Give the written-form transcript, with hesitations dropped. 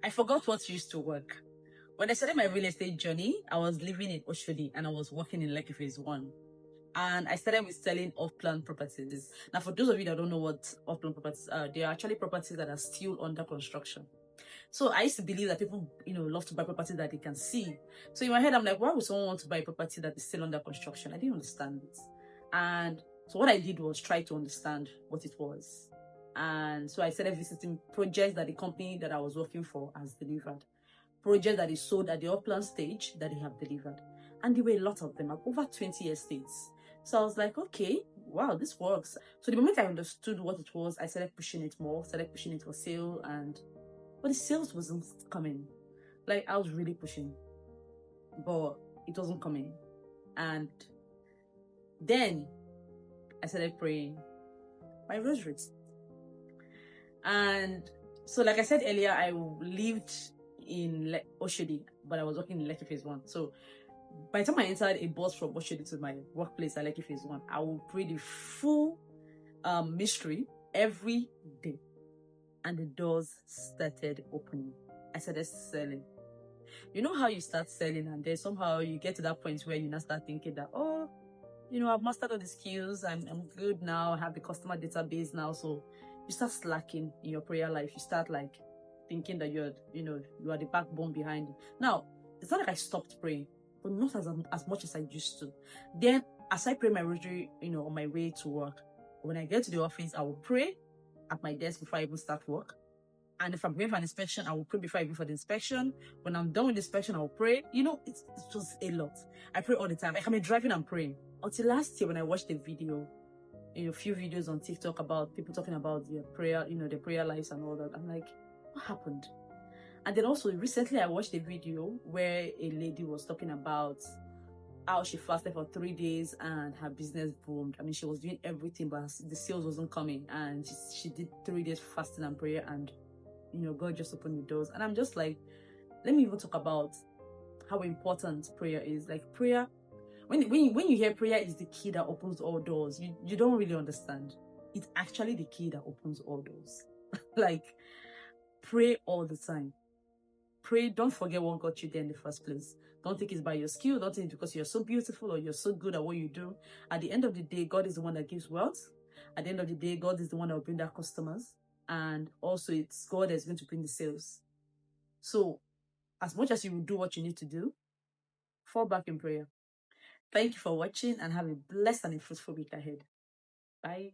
I forgot what used to work. When I started my real estate journey, I was living in Oshodi and I was working in Lekki Phase 1. And I started with selling off-plan properties. Now, for those of you that don't know what off-plan properties are, they are actually properties that are still under construction. So I used to believe that people, love to buy property that they can see. So in my head, I'm like, why would someone want to buy a property that is still under construction? I didn't understand it. And so what I did was try to understand what it was. And so I started visiting projects that the company that I was working for has delivered. Projects that is sold at the upland stage that they have delivered. And there were a lot of them, over 20 estates. So I was like, okay, wow, this works. So the moment I understood what it was, I started pushing it more, started pushing it for sale, but the sales wasn't coming. Like, I was really pushing, but it wasn't coming. And then I started praying my rosaries. And so, like I said earlier, I lived in Oshodi, but I was working in Lekki Phase 1. So by the time I entered a bus from Oshodi to my workplace at Lekki Phase 1, I would pray the full mystery every day. And the doors started opening. I started selling. You know how you start selling and then somehow you get to that point where you now start thinking that, I've mastered all the skills, I'm good now, I have the customer database now. So you start slacking in your prayer life. You start like thinking that you are the backbone behind it. Now, it's not like I stopped praying, but not as much as I used to. Then as I pray my rosary, on my way to work, when I get to the office, I will pray at my desk before I even start work. And if I'm going for an inspection, I will pray before I go for the inspection. When I'm done with the inspection, I will pray. It's just a lot. I pray all the time. I can be driving and praying. Until last year when I watched a video, a few videos on TikTok about people talking about their prayer, their prayer lives and all that. I'm like, what happened? And then also recently I watched a video where a lady was talking about how she fasted for 3 days and her business boomed. I mean, she was doing everything, but the sales wasn't coming. And she did 3 days fasting and prayer, and God just opened the doors. And I'm just like, let me even talk about how important prayer is. Like, prayer, when you hear prayer is the key that opens all doors, you don't really understand. It's actually the key that opens all doors. Like, pray all the time. Pray, don't forget what got you there in the first place. Don't think it's by your skill. Don't think it's because you're so beautiful or you're so good at what you do. At the end of the day, God is the one that gives wealth. At the end of the day, God is the one that will bring our customers. And also, it's God that's going to bring the sales. So, as much as you will do what you need to do, fall back in prayer. Thank you for watching and have a blessed and a fruitful week ahead. Bye.